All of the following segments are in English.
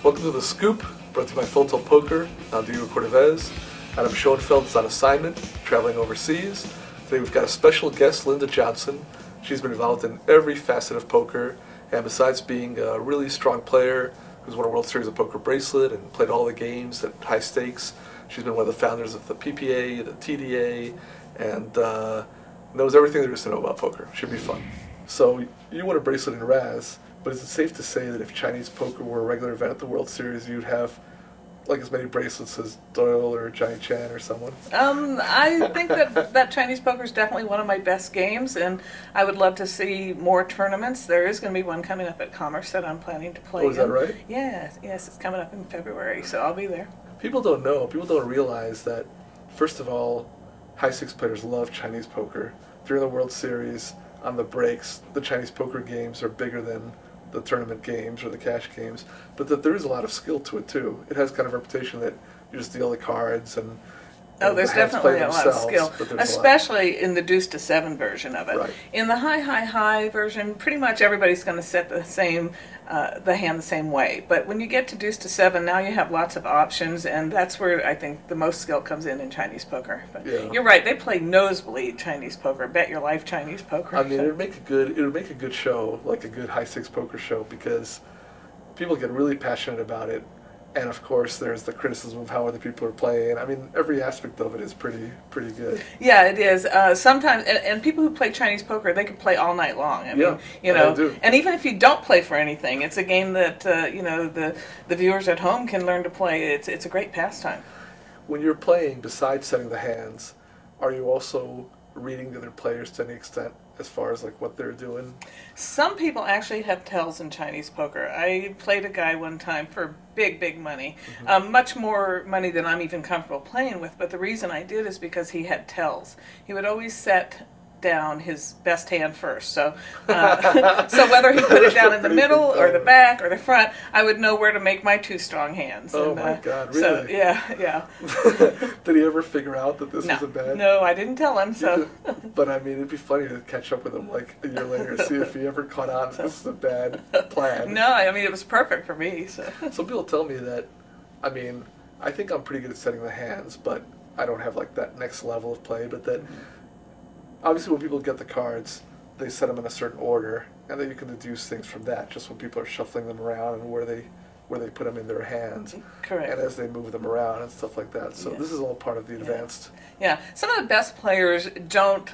Welcome to The Scoop, brought to you by Full Tilt Poker. I'm Diego Cordovez. Adam Schoenfeld is on assignment, traveling overseas. Today we've got a special guest, Linda Johnson. She's been involved in every facet of poker, and besides being a really strong player who's won a World Series of Poker bracelet and played all the games at high stakes, she's been one of the founders of the PPA, the TDA, and knows everything there is to know about poker. Should be fun. So you won a bracelet in razz, but is it safe to say that if Chinese poker were a regular event at the World Series, you'd have like as many bracelets as Doyle or Johnny Chan or someone? I think that Chinese poker is definitely one of my best games, and I would love to see more tournaments. There is going to be one coming up at Commerce that I'm planning to play in. Oh, is that right? Yes, it's coming up in February, so I'll be there. People don't know. People don't realize that, first of all, high stakes players love Chinese poker. During the World Series, on the breaks, the Chinese poker games are bigger than the tournament games or the cash games, but that there is a lot of skill to it too. It has kind of a reputation that you just deal the cards and there's definitely a lot of skill, especially in the deuce to seven version of it. Right. In the high version, pretty much everybody's going to set the same, the hand the same way. But when you get to deuce to seven, now you have lots of options, and that's where I think the most skill comes in Chinese poker. But yeah. You're right; they play nosebleed Chinese poker, bet your life Chinese poker. I mean, it would make a good show, like a good high stakes poker show, because people get really passionate about it. And of course, there's the criticism of how other people are playing. I mean, every aspect of it is pretty good. Yeah, it is. Sometimes, and people who play Chinese poker, they can play all night long. I mean, I do. And even if you don't play for anything, it's a game that the viewers at home can learn to play. It's a great pastime. When you're playing, besides setting the hands, are you also reading the other players to any extent as far as like what they're doing? Some people actually have tells in Chinese poker. I played a guy one time for big money, much more money than I'm even comfortable playing with, but the reason I did is because he had tells. He would always set down his best hand first, so so whether he put it down in the middle or the back or the front, I would know where to make my two strong hands. Oh my God, really? So yeah. Did he ever figure out that this was a bad? No, I didn't tell him. So, but I mean, it'd be funny to catch up with him like a year later, see if he ever caught on that this is a bad plan. No, I mean it was perfect for me. So some people tell me that, I mean, I think I'm pretty good at setting the hands, but I don't have like that next level of play. But that. Obviously, when people get the cards, they set them in a certain order, and then you can deduce things from that. Just when people are shuffling them around and where they put them in their hands, correct, and as they move them around and stuff like that. So this is all part of the advanced. Yeah, some of the best players don't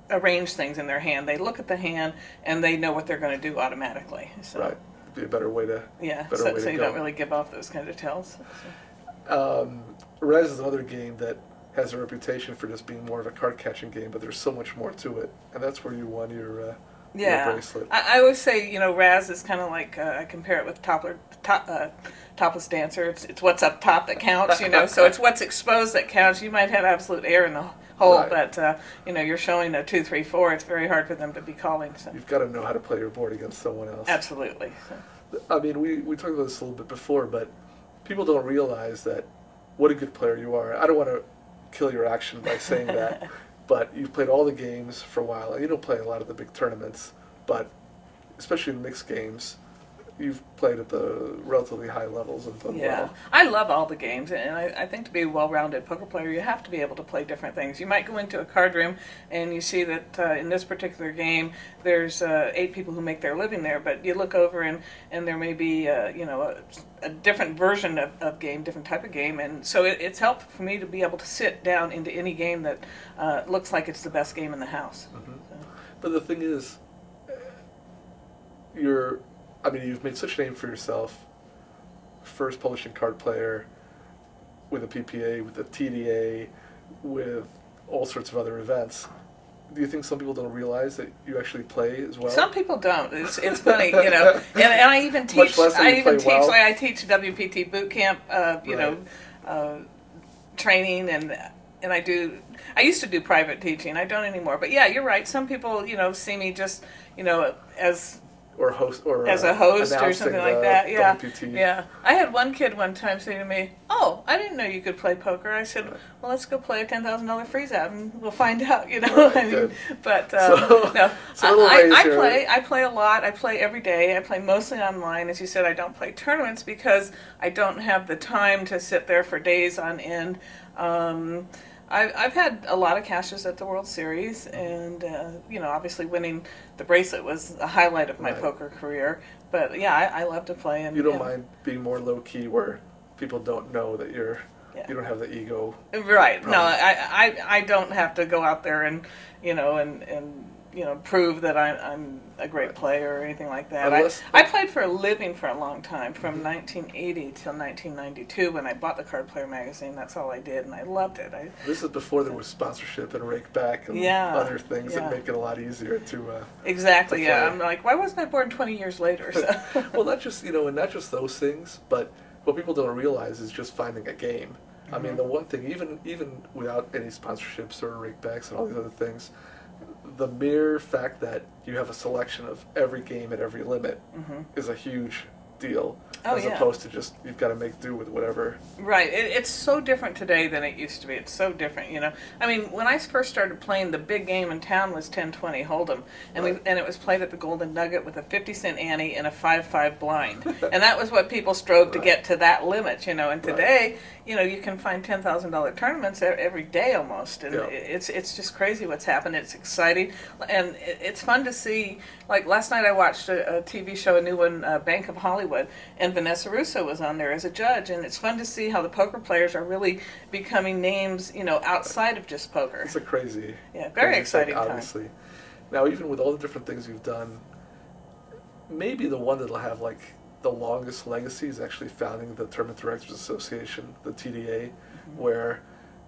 arrange things in their hand. They look at the hand and they know what they're going to do automatically. So. Right, be a better way to so you don't really give off those kind of tells. So. Rez is another game that has a reputation for just being more of a card-catching game, but there's so much more to it, and that's where you won your bracelet. I always say, razz is kind of like, I compare it with topless dancer. It's what's up top that counts, so it's what's exposed that counts. You might have absolute air in the hole, but, you're showing a 2, 3, 4. It's very hard for them to be calling. So. You've got to know how to play your board against someone else. Absolutely. So. I mean, we talked about this a little bit before, but people don't realize that what a good player you are. I don't want to kill your action by saying that, but you've played all the games for a while, and you don't play a lot of the big tournaments, but especially in mixed games, you've played at the relatively high levels and done well. I love all the games, and I think to be a well-rounded poker player, you have to be able to play different things. You might go into a card room and you see that in this particular game, there's 8 people who make their living there, but you look over and there may be a different version of game, different type of game, and so it's helpful for me to be able to sit down into any game that looks like it's the best game in the house. Mm-hmm. So. But the thing is, you've made such a name for yourself. First publishing card player with a PPA, with a TDA, with all sorts of other events. Do you think some people don't realize that you actually play as well? Some people don't. It's funny, and I even teach. I teach WPT boot camp, training, and I used to do private teaching. I don't anymore. But yeah, you're right. Some people, see me just, as or host or as a host or announcing something like the that. Yeah, WPT. yeah. I had one kid one time say to me, "Oh, I didn't know you could play poker." I said, Right. "Well, let's go play a $10,000 freeze out, and we'll find out." You know, Right, I mean, good. but So, no, so a little ways I here. play. I play a lot. I play every day. I play mostly online. As you said, I don't play tournaments because I don't have the time to sit there for days on end. I've had a lot of cashes at the World Series, and you know, obviously winning the bracelet was a highlight of my Right. poker career. But yeah, I love to play. And You don't mind being more low key, where people don't know that Yeah. you don't have the ego. Right. No, Problem. I don't have to go out there and you know and you know prove that I'm a great Right. player or anything like that. Unless- I played for a living for a long time, from 1980 till 1992 when I bought the Card Player magazine. That's all I did, and I loved it. This is before there was sponsorship and rake back and Yeah, other things yeah. that make it a lot easier to. Exactly. To Yeah. play. I'm like, why wasn't I born 20 years later? So. Well, not just and not just those things, but what people don't realize is just finding a game. I mean, the one thing, even without any sponsorships or rakebacks and all these other things, the mere fact that you have a selection of every game at every limit is a huge deal, Oh, as yeah. opposed to just you've got to make do with whatever. Right. It's so different today than it used to be. It's so different, you know. I mean, when I first started playing, the big game in town was 10-20 Hold'em, and Right. and it was played at the Golden Nugget with a 50-cent ante and a 5-5 blind, and that was what people strove to Right. get to that limit, you know. And Right. today, you know, you can find $10,000 tournaments every day almost, and Yeah. it's just crazy what's happened. It's exciting, and it's fun to see. Like last night, I watched a TV show, a new one, Bank of Hollywood, and Vanessa Russo was on there as a judge, and it's fun to see how the poker players are really becoming names, you know, outside of just poker. It's a crazy, Yeah, very crazy exciting thing, time. obviously. Now, even with all the different things you've done, maybe the one that'll have like the longest legacy is actually founding the Tournament Directors Association, the TDA, where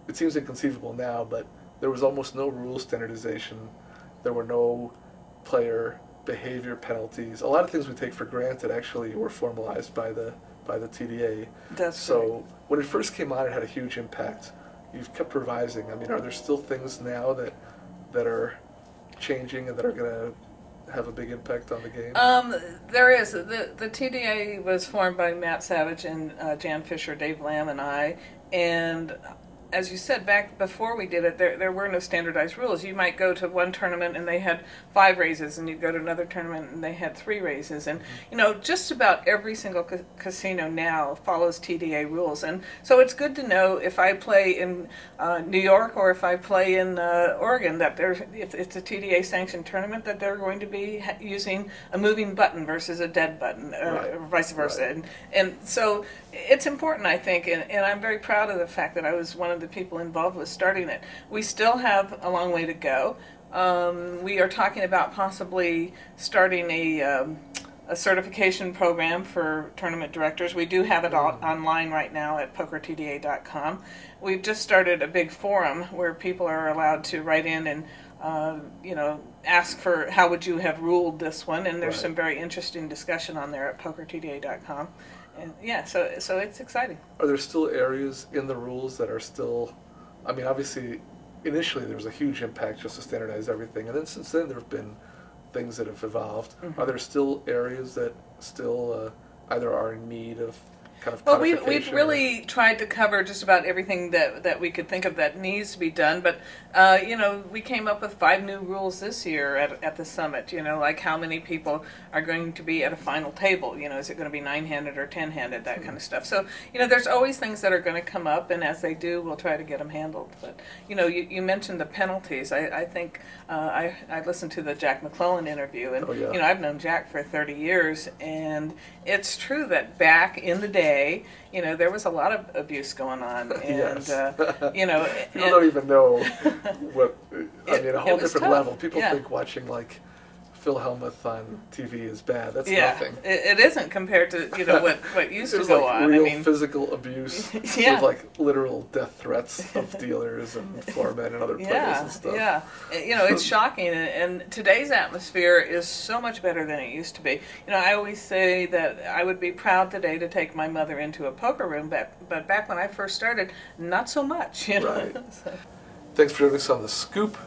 it seems inconceivable now, but there was almost no rule standardization. There were no player behavior penalties. A lot of things we take for granted actually were formalized by the TDA. That's So when it first came on, it had a huge impact. You've kept revising. I mean, are there still things now that are changing and that are going to have a big impact on the game? There is. The TDA was formed by Matt Savage and Jan Fisher, Dave Lamb, and I. And as you said, back before we did it, there were no standardized rules. You might go to one tournament and they had 5 raises, and you'd go to another tournament and they had 3 raises. And, you know, just about every single casino now follows TDA rules. And so it's good to know if I play in New York or if I play in Oregon, that if it's a TDA sanctioned tournament, that they're going to be using a moving button versus a dead button, Right. or vice versa. Right. And so it's important, I think, and I'm very proud of the fact that I was one of the people involved with starting it. We still have a long way to go. We are talking about possibly starting a certification program for tournament directors. We do have it all online right now at pokertda.com. We've just started a big forum where people are allowed to write in and you know, ask for how would you have ruled this one, and there's Right. some very interesting discussion on there at pokertda.com. And yeah, so it's exciting. Are there still areas in the rules that are still, I mean, obviously, initially there was a huge impact just to standardize everything, and then since then there have been things that have evolved. Are there still areas that still either are in need of kind of Well, codification? we've really tried to cover just about everything that we could think of that needs to be done. But, you know, we came up with 5 new rules this year at the summit, you know, like how many people are going to be at a final table. You know, is it going to be 9-handed or 10-handed, that kind of stuff. So, you know, there's always things that are going to come up, and as they do, we'll try to get them handled. But, you know, you mentioned the penalties. I think I listened to the Jack McClellan interview, and, Oh, yeah. you know, I've known Jack for 30 years, and it's true that back in the day, you know, there was a lot of abuse going on, and Yes. you know, People don't even know what, I mean, a it whole was different tough. level. People Yeah. think watching like Phil Hellmuth on TV is bad. That's yeah, nothing. it isn't compared to, you know, what used to There's go like on. real I mean, physical abuse Yeah. with like literal death threats of dealers and foremen and other players yeah, and stuff. yeah, you know, it's shocking, and today's atmosphere is so much better than it used to be. You know, I always say that I would be proud today to take my mother into a poker room, but back when I first started, not so much. You know? Right. So. Thanks for joining us on The Scoop,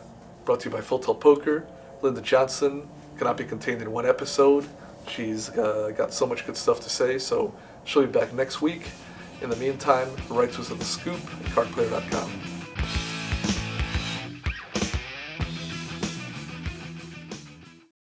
brought to you by Full Tilt Poker. Linda Johnson cannot be contained in one episode. She's got so much good stuff to say, so she'll be back next week. In the meantime, write to us at The Scoop at cardplayer.com.